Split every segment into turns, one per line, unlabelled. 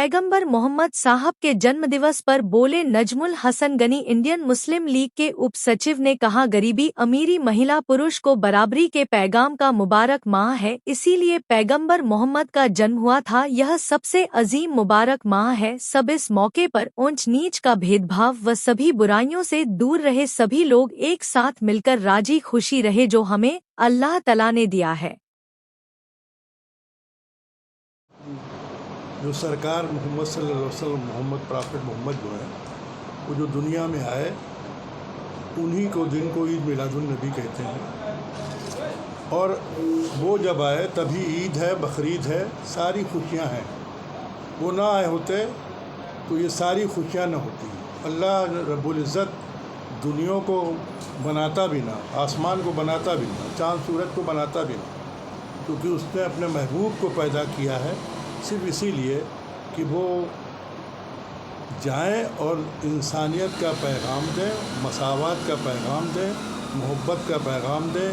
पैगंबर मोहम्मद साहब के जन्मदिवस पर बोले नजमुल हसन गनी। इंडियन मुस्लिम लीग के उप सचिव ने कहा, गरीबी अमीरी महिला पुरुष को बराबरी के पैगाम का मुबारक माह है, इसीलिए पैगंबर मोहम्मद का जन्म हुआ था। यह सबसे अजीम मुबारक माह है। सब इस मौके पर ऊंच नीच का भेदभाव व सभी बुराइयों से दूर रहे, सभी लोग एक साथ मिलकर राजी खुशी रहे, जो हमें अल्लाह तआला ने दिया है।
जो सरकार मोहम्मद सल्लल्लाहु अलैहि वसल्लम, मोहम्मद प्रॉफिट मोहम्मद जो है, वो जो दुनिया में आए, उन्हीं को दिन को ईद मिलादुन नबी कहते हैं। और वो जब आए तभी ईद है, बकरीद है, सारी खुशियाँ हैं। वो ना आए होते तो ये सारी खुशियाँ न होती। अल्लाह रब्बुल इज़्ज़त दुनिया को बनाता भी ना, आसमान को बनाता भी ना, चाँद सूरज को बनाता भी ना, क्योंकि उसने अपने महबूब को पैदा किया है सिर्फ इसीलिए कि वो जाएं और इंसानियत का पैगाम दें, मसावत का पैगाम दें, मोहब्बत का पैगाम दें,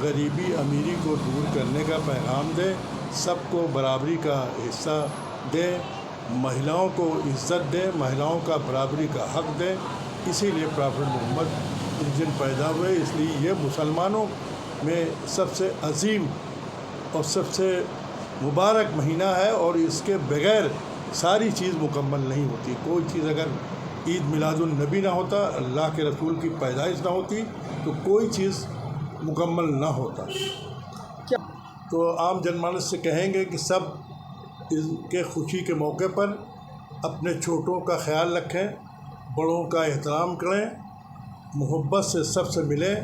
गरीबी अमीरी को दूर करने का पैगाम दें, सबको बराबरी का हिस्सा दें, महिलाओं को इज़्ज़त दें, महिलाओं का बराबरी का हक़ दें। इसीलिए प्रॉफिट मोहम्मद इस दिन पैदा हुए। इसलिए ये मुसलमानों में सबसे अजीम और सबसे मुबारक महीना है, और इसके बगैर सारी चीज़ मुकम्मल नहीं होती। कोई चीज़ अगर ईद मिलादुन नबी ना होता, अल्लाह के रसूल की पैदाइश ना होती, तो कोई चीज़ मुकम्मल ना होता। तो आम जनमानस से कहेंगे कि सब इनके खुशी के मौके पर अपने छोटों का ख्याल रखें, बड़ों का एहतराम करें, मोहब्बत से सबसे मिलें,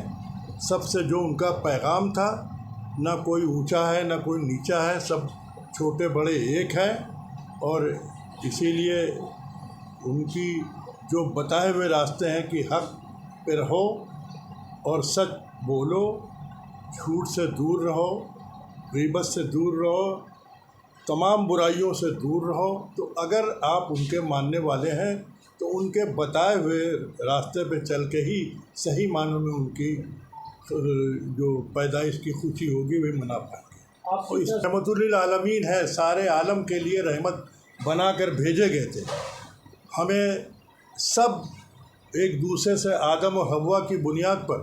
सबसे जो उनका पैगाम था, ना कोई ऊंचा है ना कोई नीचा है, सब छोटे बड़े एक हैं। और इसीलिए उनकी जो बताए हुए रास्ते हैं कि हक़ पे रहो और सच बोलो, झूठ से दूर रहो, गीबत से दूर रहो, तमाम बुराइयों से दूर रहो। तो अगर आप उनके मानने वाले हैं तो उनके बताए हुए रास्ते पे चल के ही सही मानों में उनकी जो पैदाइश की खुशी होगी वही मना पाएंगे। और इस रहमतुल आलमीन है, सारे आलम के लिए रहमत बना कर भेजे गए थे। हमें सब एक दूसरे से आदम और हव्वा की बुनियाद पर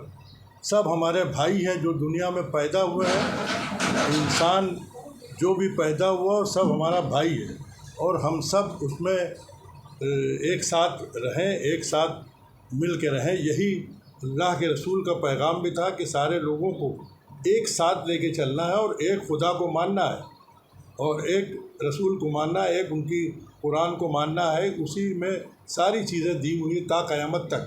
सब हमारे भाई हैं जो दुनिया में पैदा हुए हैं। इंसान जो भी पैदा हुआ सब हमारा भाई है, और हम सब उसमें एक साथ रहें, एक साथ मिल के रहें। यही अल्लाह के रसूल का पैगाम भी था कि सारे लोगों को एक साथ लेके चलना है, और एक खुदा को मानना है, और एक रसूल को मानना है, एक उनकी कुरान को मानना है। उसी में सारी चीज़ें दी हुई ता क़यामत तक,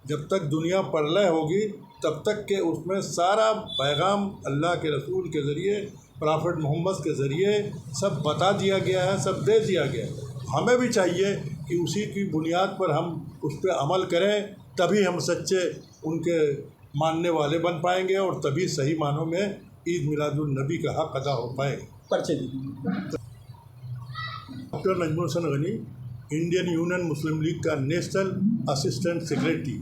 जब तक दुनिया प्रलय होगी तब तक के उसमें सारा पैगाम अल्लाह के रसूल के ज़रिए, प्रॉफिट मोहम्मद के ज़रिए सब बता दिया गया है, सब दे दिया गया है। हमें भी चाहिए कि उसी की बुनियाद पर हम उस पर अमल करें, तभी हम सच्चे उनके मानने वाले बन पाएंगे, और तभी सही मानों में ईद मिलादुन नबी का हक़ अदा हो पाएगा। डॉक्टर नजमुल हसन गनी, इंडियन यूनियन मुस्लिम लीग का नेशनल असिस्टेंट सेक्रेटरी।